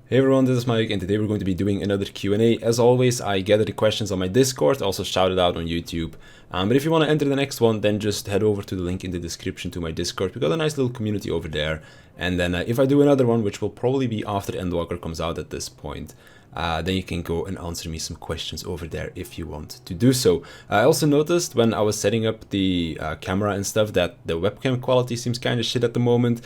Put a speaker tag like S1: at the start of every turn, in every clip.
S1: Hey everyone, this is Mike, and today we're going to be doing another Q&A. As always, I gather the questions on my Discord, also shout it out on YouTube. But if you want to enter the next one, then just head over to the link in the description to my Discord. We got a nice little community over there. And then if I do another one, which will probably be after Endwalker comes out at this point, then you can go and answer me some questions over there if you want to do so. I also noticed when I was setting up the camera and stuff that the webcam quality seems kind of shit at the moment.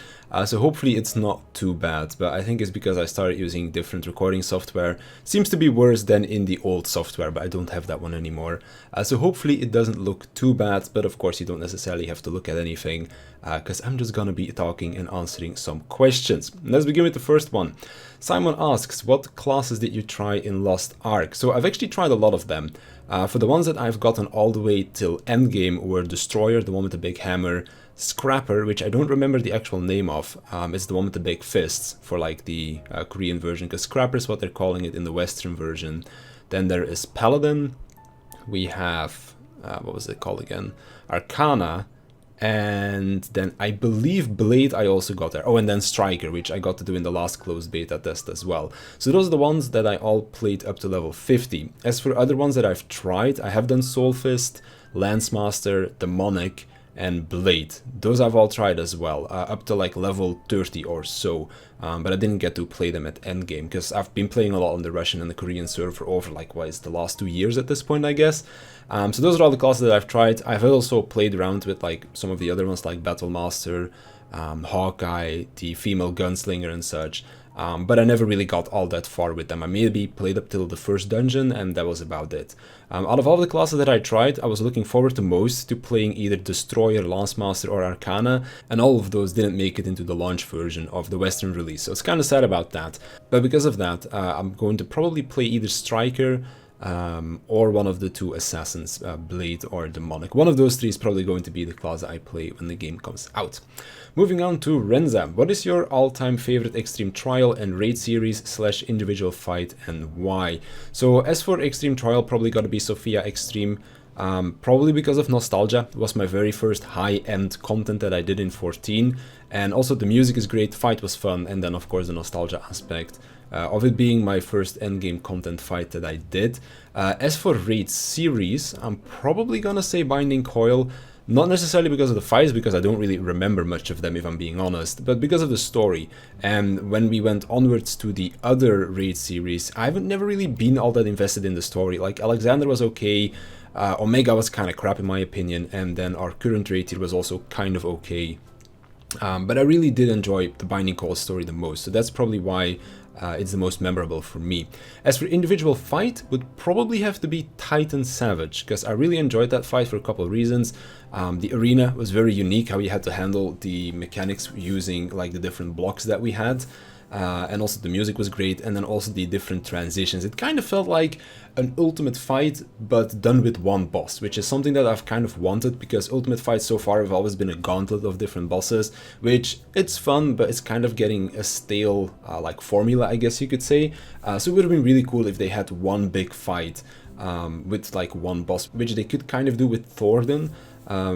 S1: So hopefully it's not too bad, but I think it's because I started using different recording software. Seems to be worse than in the old software, but I don't have that one anymore. So hopefully it doesn't look too bad, but of course you don't necessarily have to look at anything, because I'm just gonna be talking and answering some questions. Let's begin with the first one. Simon asks, what classes did you try in Lost Ark? So I've actually tried a lot of them. For the ones that I've gotten all the way till endgame were Destroyer, the one with the big hammer, Scrapper, which I don't remember the actual name of. It's the one with the big fists for like the Korean version, because Scrapper is what they're calling it in the Western version. Then there is Paladin. We have, what was it called again? Arcana. And then I believe Blade I also got there. Oh, and then Striker, which I got to do in the last closed beta test as well. So those are the ones that I all played up to level 50. As for other ones that I've tried, I have done Soul Fist, Lancemaster, Demonic, and Blade. Those I've all tried as well, up to like level 30 or so. But I didn't get to play them at endgame, because I've been playing a lot on the Russian and the Korean server over like, what is the last 2 years at this point, I guess. So those are all the classes that I've tried. I've also played around with like some of the other ones like Battlemaster, Hawkeye, the female gunslinger and such. But I never really got all that far with them. I maybe played up till the first dungeon, and that was about it. Out of all the classes that I tried, I was looking forward to most to playing either Destroyer, Lancemaster, or Arcana, and all of those didn't make it into the launch version of the Western release, so it's kind of sad about that. But because of that, I'm going to probably play either Striker, or one of the two assassins, Blade or Demonic. One of those three is probably going to be the class I play when the game comes out. Moving on to Renza. What is your all-time favorite Extreme Trial and Raid series / individual fight, and why? So as for Extreme Trial, probably gotta be Sophia Extreme. Probably because of nostalgia. It was my very first high-end content that I did in 14, and also the music is great, fight was fun, and then of course the nostalgia aspect of it being my first endgame content fight that I did. As for Raid series, I'm probably gonna say Binding Coil. Not necessarily because of the fights, because I don't really remember much of them if I'm being honest, but because of the story. And when we went onwards to the other Raid series, I haven't never really been all that invested in the story. Like Alexander was okay, Omega was kind of crap in my opinion, and then our current Raid tier was also kind of okay. But I really did enjoy the Binding Coil story the most, so that's probably why it's the most memorable for me. As for individual fight, would probably have to be Titan Savage, because I really enjoyed that fight for a couple of reasons. The arena was very unique, how you had to handle the mechanics using like the different blocks that we had. And also the music was great, and then also the different transitions. It kind of felt like an Ultimate Fight, but done with one boss, which is something that I've kind of wanted, because Ultimate Fights so far have always been a gauntlet of different bosses, which it's fun, but it's kind of getting a stale like formula, I guess you could say. So it would have been really cool if they had one big fight with like one boss, which they could kind of do with Thordan.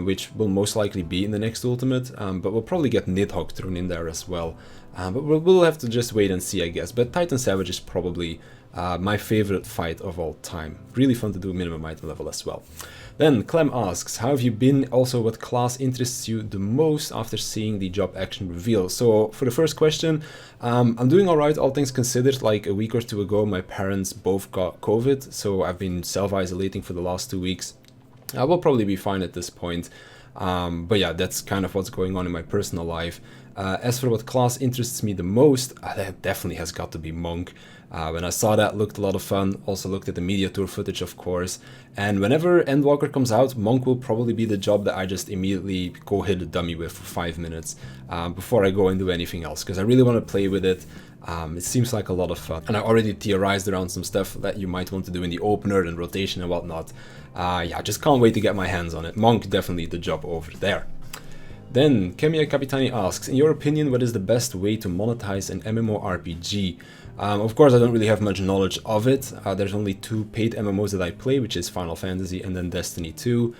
S1: Which will most likely be in the next Ultimate, but we'll probably get Nidhogg thrown in there as well. But we'll have to just wait and see, I guess. But Titan Savage is probably my favorite fight of all time. Really fun to do minimum item level as well. Then Clem asks, how have you been? Also, what class interests you the most after seeing the job action reveal? So for the first question, I'm doing alright, all things considered. Like a week or two ago, my parents both got COVID, so I've been self-isolating for the last 2 weeks. I will probably be fine at this point, but yeah, that's kind of what's going on in my personal life. As for what class interests me the most, that definitely has got to be Monk. When I saw that, looked a lot of fun. Also looked at the media tour footage, of course. And whenever Endwalker comes out, Monk will probably be the job that I just immediately go hit a dummy with for 5 minutes before I go and do anything else, because I really want to play with it. It seems like a lot of fun, and I already theorized around some stuff that you might want to do in the opener and rotation and whatnot. Yeah, just can't wait to get my hands on it. Monk definitely the job over there. Then QnA Capitani asks, in your opinion, what is the best way to monetize an MMORPG? Of course, I don't really have much knowledge of it. There's only 2 paid MMOs that I play, which is Final Fantasy and then Destiny 2.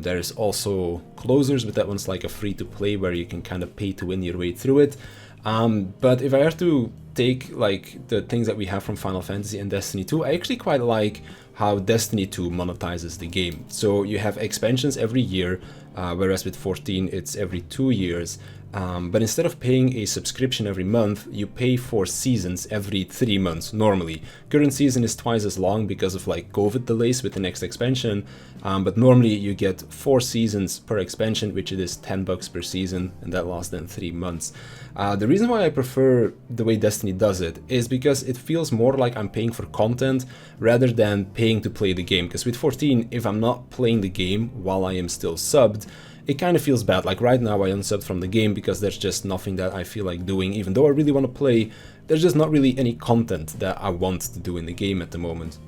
S1: There's also Closers, but that one's like a free-to-play where you can kind of pay to win your way through it. But if I have to take like the things that we have from Final Fantasy and Destiny 2, I actually quite like how Destiny 2 monetizes the game. So you have expansions every year, whereas with 14 it's every 2 years. But instead of paying a subscription every month, you pay for seasons every 3 months normally. Current season is twice as long because of like COVID delays with the next expansion, but normally you get 4 seasons per expansion, which it is $10 per season, and that lasts then 3 months. The reason why I prefer the way Destiny does it is because it feels more like I'm paying for content rather than paying to play the game. Because with 14, if I'm not playing the game while I am still subbed, it kind of feels bad. Like right now I unsubbed from the game because there's just nothing that I feel like doing. Even though I really want to play, there's just not really any content that I want to do in the game at the moment,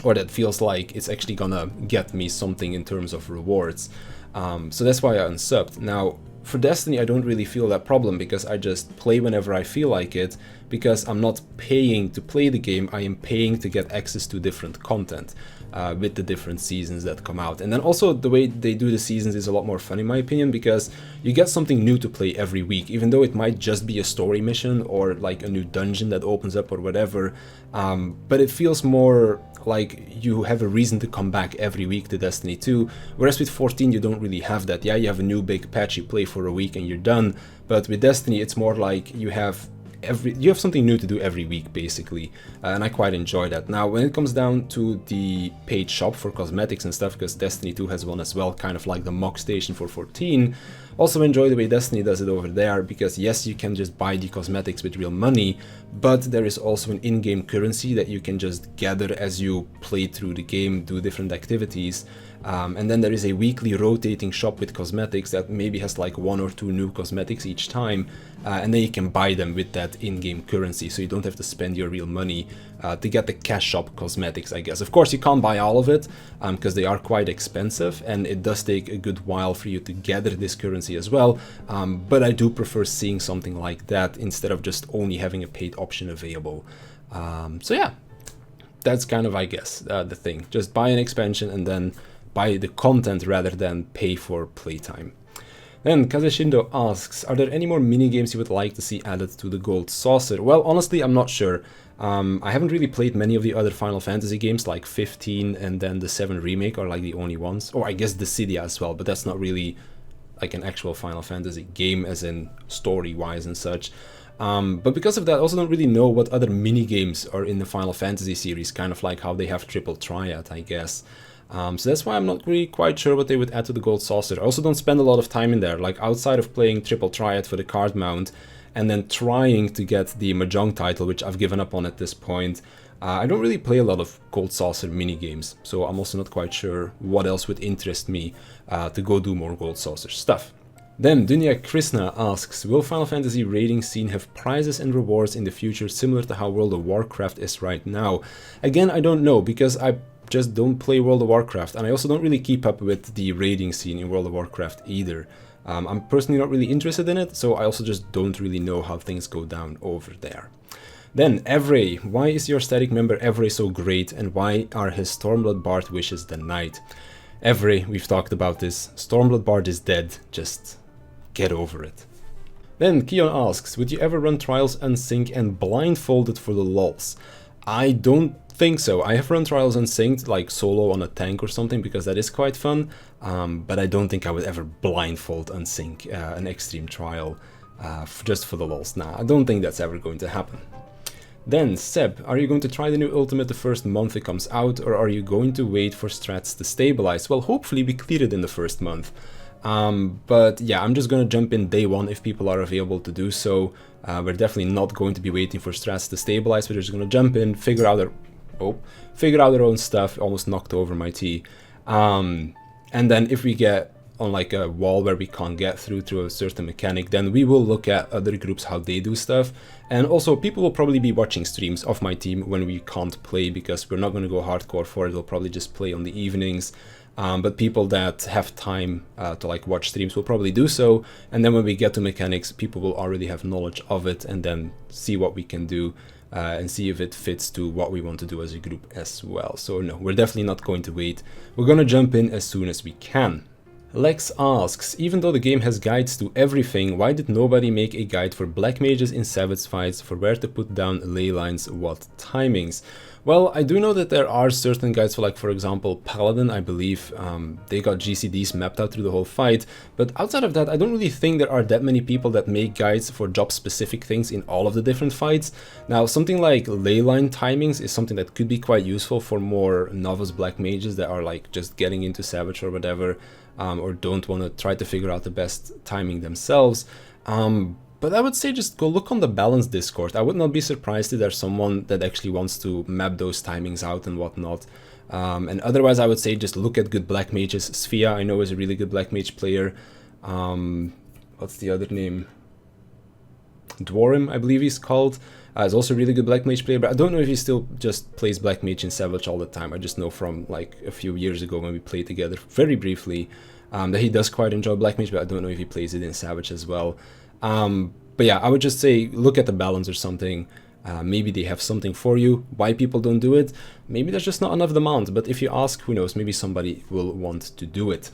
S1: or that feels like it's actually gonna get me something in terms of rewards. So that's why I unsubbed. Now for Destiny I don't really feel that problem because I just play whenever I feel like it, because I'm not paying to play the game, I am paying to get access to different content. With the different seasons that come out. And then also the way they do the seasons is a lot more fun in my opinion, because you get something new to play every week, even though it might just be a story mission or like a new dungeon that opens up or whatever, but it feels more like you have a reason to come back every week to Destiny 2, whereas with 14 you don't really have that. Yeah, you have a new big patch, you play for a week and you're done, but with Destiny it's more like you have something new to do every week basically, and I quite enjoy that. Now when it comes down to the paid shop for cosmetics and stuff, because Destiny 2 has one as well, kind of like the mock station for 14, also enjoy the way Destiny does it over there, because yes, you can just buy the cosmetics with real money, but there is also an in-game currency that you can just gather as you play through the game, do different activities. And then there is a weekly rotating shop with cosmetics that maybe has like 1 or 2 new cosmetics each time, and then you can buy them with that in-game currency, so you don't have to spend your real money to get the cash shop cosmetics, I guess. Of course you can't buy all of it because they are quite expensive and it does take a good while for you to gather this currency as well, but I do prefer seeing something like that instead of just only having a paid option available. So yeah, that's kind of, I guess, the thing. Just buy an expansion and then buy the content rather than pay for playtime. Then Kazeshindo asks, are there any more minigames you would like to see added to the Gold Saucer? Well, honestly, I'm not sure. I haven't really played many of the other Final Fantasy games, like 15 and then the 7 remake are like the only ones. Or I guess Dissidia as well, but that's not really like an actual Final Fantasy game as in story-wise and such. But because of that, I also don't really know what other minigames are in the Final Fantasy series, kind of like how they have Triple Triad, I guess. So that's why I'm not really quite sure what they would add to the Gold Saucer. I also don't spend a lot of time in there, like outside of playing Triple Triad for the card mount and then trying to get the Mahjong title, which I've given up on at this point. I don't really play a lot of Gold Saucer minigames, so I'm also not quite sure what else would interest me to go do more Gold Saucer stuff. Then Dunya Krishna asks, will Final Fantasy raiding scene have prizes and rewards in the future similar to how World of Warcraft is right now? Again, I don't know, because I just don't play World of Warcraft, and I also don't really keep up with the raiding scene in World of Warcraft either. I'm personally not really interested in it, so I also just don't really know how things go down over there. Then Evray, why is your static member Evray so great, and why are his Stormblood Bard wishes denied? Evray, we've talked about this. Stormblood Bard is dead, just get over it. Then Keon asks, would you ever run Trials Unsync and blindfolded for the lols? I don't think so. I have run Trials Unsynced like solo on a tank or something because that is quite fun, but I don't think I would ever blindfold Unsync an extreme trial just for the lols. Nah, I don't think that's ever going to happen. Then Seb, are you going to try the new ultimate the first month it comes out, or are you going to wait for strats to stabilize? Well, hopefully we clear it in the first month. But yeah, I'm just gonna jump in day one if people are available to do so. We're definitely not going to be waiting for strats to stabilize. We're just gonna jump in, figure out our own stuff. Almost knocked over my tea. And then if we get on like a wall where we can't get through a certain mechanic, then we will look at other groups how they do stuff. And also people will probably be watching streams of my team when we can't play, because we're not going to go hardcore for it. We'll probably just play on the evenings. But people that have time to like watch streams will probably do so, and then when we get to mechanics, people will already have knowledge of it and then see what we can do and see if it fits to what we want to do as a group as well. So no, we're definitely not going to wait. We're gonna jump in as soon as we can. Lex asks, even though the game has guides to everything, why did nobody make a guide for black mages in Savage fights for where to put down ley lines, what timings? Well, I do know that there are certain guides for, like, for example, Paladin, I believe. They got GCDs mapped out through the whole fight, but outside of that, I don't really think there are that many people that make guides for job-specific things in all of the different fights. Now, something like ley line timings is something that could be quite useful for more novice black mages that are, like, just getting into Savage or whatever, or don't want to try to figure out the best timing themselves. But I would say just go look on the balance Discord. I would not be surprised if there's someone that actually wants to map those timings out and whatnot. And otherwise, I would say just look at good black mages. Sphia, I know, is a really good black mage player. What's the other name? Dwarrim, I believe he's called. Is also a really good black mage player, but I don't know if he still just plays black mage in Savage all the time. I just know from like a few years ago when we played together very briefly that he does quite enjoy black mage, but I don't know if he plays it in Savage as well. But yeah, I would just say look at the balance or something. Maybe they have something for you. Why people don't do it? Maybe there's just not enough demand, but if you ask, who knows, maybe somebody will want to do it.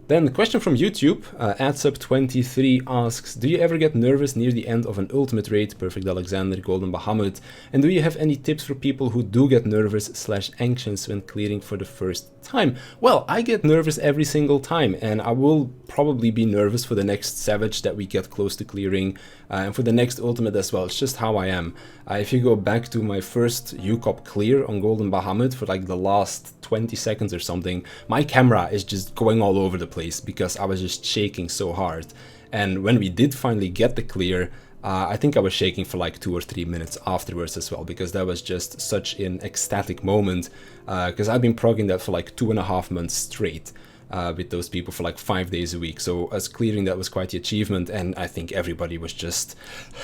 S1: Then the question from YouTube, Adsub23 asks, do you ever get nervous near the end of an ultimate raid, Perfect Alexander, Golden Bahamut? And do you have any tips for people who do get nervous/anxious when clearing for the first time? Well, I get nervous every single time, and I will probably be nervous for the next Savage that we get close to clearing, and for the next ultimate as well. It's just how I am. If you go back to my first UCOP clear on Golden Bahamut for like the last 20 seconds or something, my camera is just going all over the place because I was just shaking so hard. And when we did finally get the clear, I think I was shaking for like 2 or 3 minutes afterwards as well, because that was just such an ecstatic moment, because I've been progging that for like 2.5 months straight. With those people for like 5 days a week. So us clearing that was quite the achievement, and I think everybody was just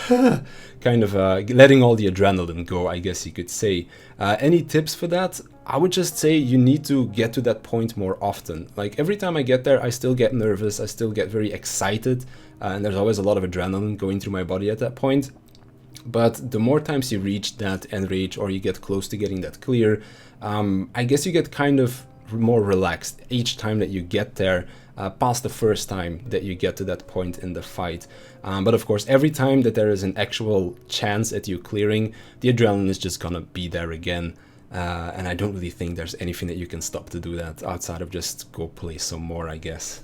S1: kind of letting all the adrenaline go, I guess you could say. Any tips for that? I would just say you need to get to that point more often. Like every time I get there, I still get nervous, I still get very excited, and there's always a lot of adrenaline going through my body at that point. But the more times you reach that enrage or you get close to getting that clear, I guess you get kind of more relaxed each time that you get there, past the first time that you get to that point in the fight. But of course, every time that there is an actual chance at you clearing, the adrenaline is just gonna be there again. And I don't really think there's anything that you can stop to do that outside of just go play some more, I guess.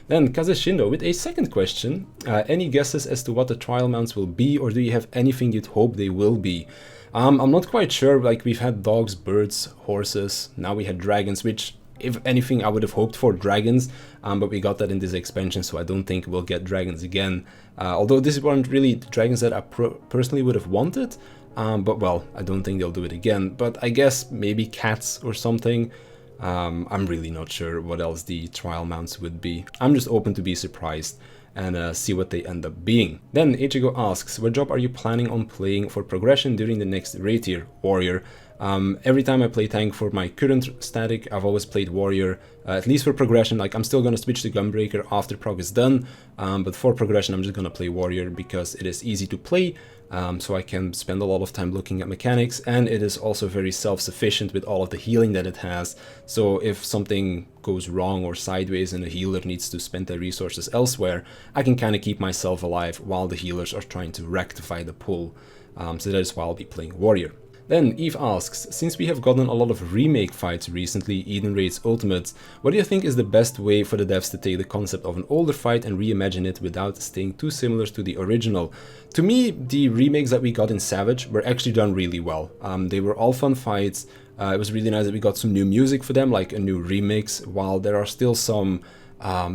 S1: Then Kazeshindo with a second question. Any guesses as to what the trial mounts will be, or do you have anything you'd hope they will be? I'm not quite sure. Like, we've had dogs, birds, horses, now we had dragons, which if anything I would have hoped for dragons, but we got that in this expansion, so I don't think we'll get dragons again. Although these weren't really the dragons that I personally would have wanted, but well, I don't think they'll do it again. But I guess maybe cats or something. I'm really not sure what else the trial mounts would be. I'm just open to be surprised and see what they end up being. Then Ichigo asks, what job are you planning on playing for progression during the next raid tier? Warrior. Every time I play tank for my current static, I've always played warrior, at least for progression. Like, I'm still gonna switch to gunbreaker after prog is done, but for progression I'm just gonna play warrior because it is easy to play, so I can spend a lot of time looking at mechanics, and it is also very self-sufficient with all of the healing that it has. So if something goes wrong or sideways and the healer needs to spend their resources elsewhere, I can kind of keep myself alive while the healers are trying to rectify the pull. So that is why I'll be playing warrior. Then Eve asks, since we have gotten a lot of remake fights recently, Eden Raids Ultimates, what do you think is the best way for the devs to take the concept of an older fight and reimagine it without staying too similar to the original? To me, the remakes that we got in Savage were actually done really well. They were all fun fights. It was really nice that we got some new music for them, like a new remix, while there are still some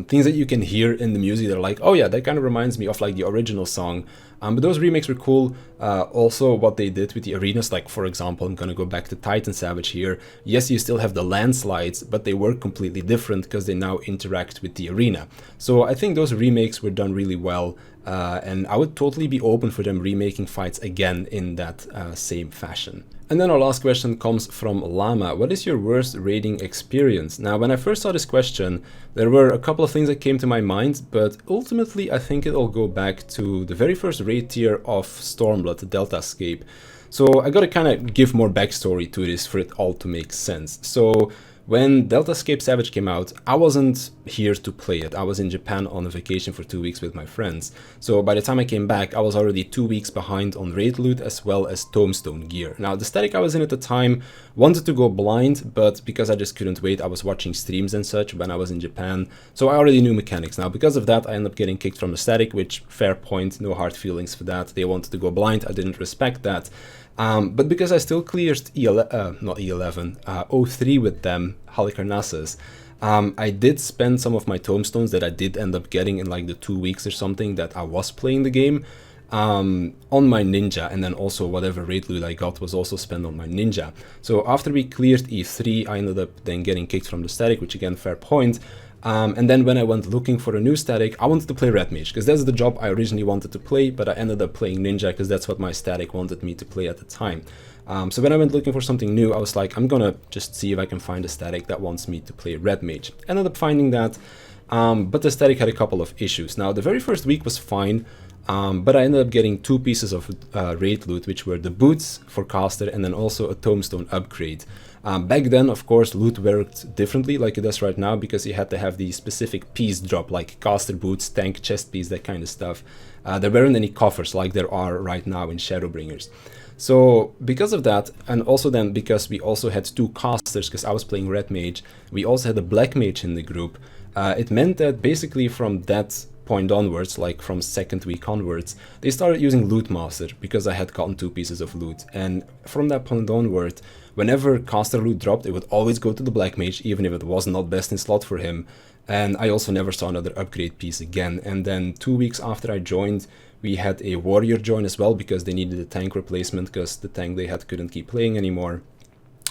S1: things that you can hear in the music that are like, oh yeah, that kind of reminds me of like the original song. But those remakes were cool. Also what they did with the arenas, like for example, I'm gonna go back to Titan Savage here. Yes, you still have the landslides, but they work completely different because they now interact with the arena. So I think those remakes were done really well, and I would totally be open for them remaking fights again in that same fashion. And then our last question comes from Llama. What is your worst raiding experience? Now, when I first saw this question, there were a couple of things that came to my mind, but ultimately I think it'll go back to the very first raid tier of Stormblood, Deltascape. So I gotta kind of give more backstory to this for it all to make sense. So when Delta Escape Savage came out, I wasn't here to play it. I was in Japan on a vacation for 2 weeks with my friends. So by the time I came back, I was already 2 weeks behind on raid loot as well as tombstone gear. Now, the static I was in at the time wanted to go blind, but because I just couldn't wait, I was watching streams and such when I was in Japan. So I already knew mechanics. Now, because of that, I ended up getting kicked from the static, which, fair point, no hard feelings for that. They wanted to go blind. I didn't respect that. But because I still cleared O3 with them, Halicarnassus, I did spend some of my tombstones that I did end up getting in like the 2 weeks or something that I was playing the game on my ninja, and then also whatever raid loot I got was also spent on my ninja. So after we cleared E3, I ended up then getting kicked from the static, which again, fair point. And then when I went looking for a new static, I wanted to play Red Mage, because that's the job I originally wanted to play, but I ended up playing Ninja because that's what my static wanted me to play at the time. So when I went looking for something new, I was like, I'm gonna just see if I can find a static that wants me to play Red Mage. Ended up finding that, but the static had a couple of issues. Now, the very first week was fine, but I ended up getting 2 pieces of raid loot, which were the boots for caster and then also a tombstone upgrade. Back then, of course, loot worked differently like it does right now, because you had to have the specific piece drop, like caster boots, tank chest piece, that kind of stuff. There weren't any coffers like there are right now in Shadowbringers. So because of that, and also then because we also had 2 casters, because I was playing Red Mage, we also had a Black Mage in the group, it meant that basically from that point onwards, like from 2nd week onwards, they started using Loot Master, because I had gotten 2 pieces of loot. And from that point onward, whenever caster loot dropped, it would always go to the Black Mage, even if it was not best in slot for him. And I also never saw another upgrade piece again. And then 2 weeks after I joined, we had a warrior join as well, because they needed a tank replacement, because the tank they had couldn't keep playing anymore.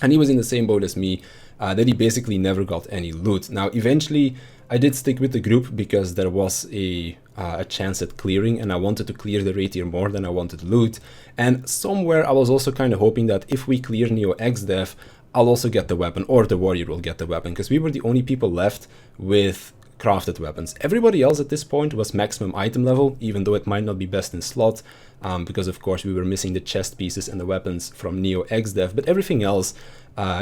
S1: And he was in the same boat as me, that he basically never got any loot. Now, eventually, I did stick with the group because there was a chance at clearing, and I wanted to clear the raid tier more than I wanted loot. And somewhere I was also kind of hoping that if we clear Neo XDev, I'll also get the weapon, or the warrior will get the weapon, because we were the only people left with crafted weapons. Everybody else at this point was maximum item level, even though it might not be best in slot, because of course we were missing the chest pieces and the weapons from Neo XDev, but everything else,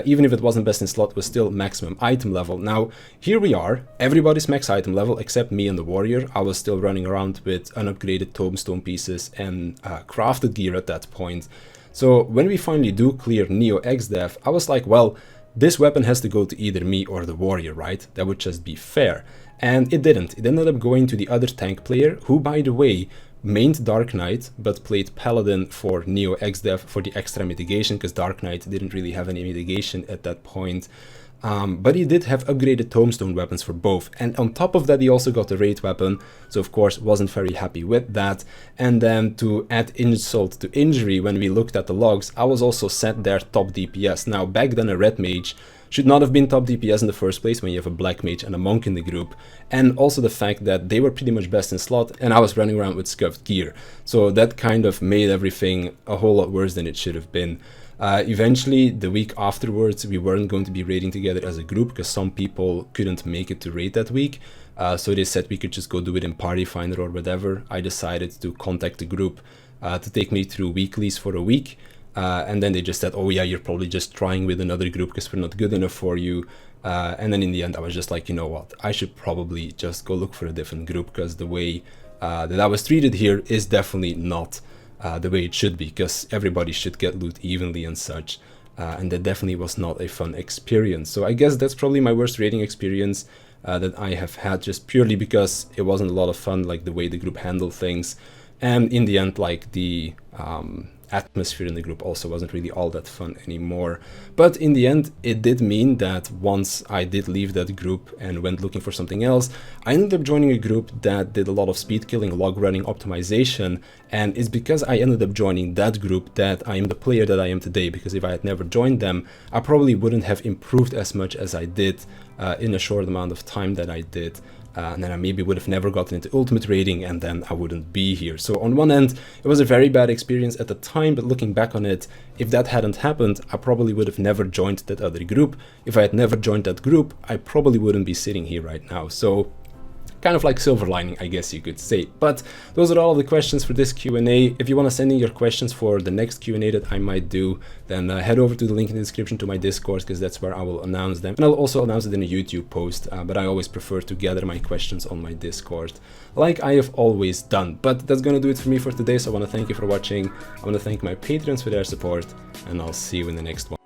S1: even if it wasn't best in slot, was still maximum item level. Now, here we are, everybody's max item level except me and the warrior. I was still running around with unupgraded tombstone pieces and crafted gear at that point. So when we finally do clear Neo XDev, I was like, well, this weapon has to go to either me or the warrior, right? That would just be fair. And it didn't. It ended up going to the other tank player, who, by the way, mained Dark Knight, but played Paladin for Neo XDev for the extra mitigation, because Dark Knight didn't really have any mitigation at that point. But he did have upgraded tombstone weapons for both, and on top of that he also got a raid weapon, so of course wasn't very happy with that. And then to add insult to injury, when we looked at the logs, I was also set there top DPS. Now, back then a red mage should not have been top DPS in the first place when you have a black mage and a monk in the group, and also the fact that they were pretty much best in slot and I was running around with scuffed gear, so that kind of made everything a whole lot worse than it should have been. Eventually, the week afterwards, we weren't going to be raiding together as a group because some people couldn't make it to raid that week. So they said we could just go do it in Party Finder or whatever. I decided to contact the group to take me through weeklies for a week. And then they just said, oh yeah, you're probably just trying with another group because we're not good enough for you. And then in the end, I was just like, you know what, I should probably just go look for a different group, because the way that I was treated here is definitely not the way it should be, because everybody should get loot evenly and such, and that definitely was not a fun experience. So I guess that's probably my worst raiding experience that I have had, just purely because it wasn't a lot of fun, like the way the group handled things, and in the end, like the atmosphere in the group also wasn't really all that fun anymore. But in the end, it did mean that once I did leave that group and went looking for something else, I ended up joining a group that did a lot of speed killing, log running, optimization, and it's because I ended up joining that group that I am the player that I am today, because if I had never joined them, I probably wouldn't have improved as much as I did in a short amount of time that I did. And then I maybe would have never gotten into ultimate raiding, and then I wouldn't be here. So on one end, it was a very bad experience at the time, but looking back on it, if that hadn't happened, I probably would have never joined that other group. If I had never joined that group, I probably wouldn't be sitting here right now. So kind of like silver lining, I guess you could say. But those are all the questions for this Q&A. If you want to send in your questions for the next Q&A that I might do, then head over to the link in the description to my Discord, because that's where I will announce them. And I'll also announce it in a YouTube post, but I always prefer to gather my questions on my Discord, like I have always done. But that's gonna do it for me for today, so I want to thank you for watching. I want to thank my Patreons for their support, and I'll see you in the next one.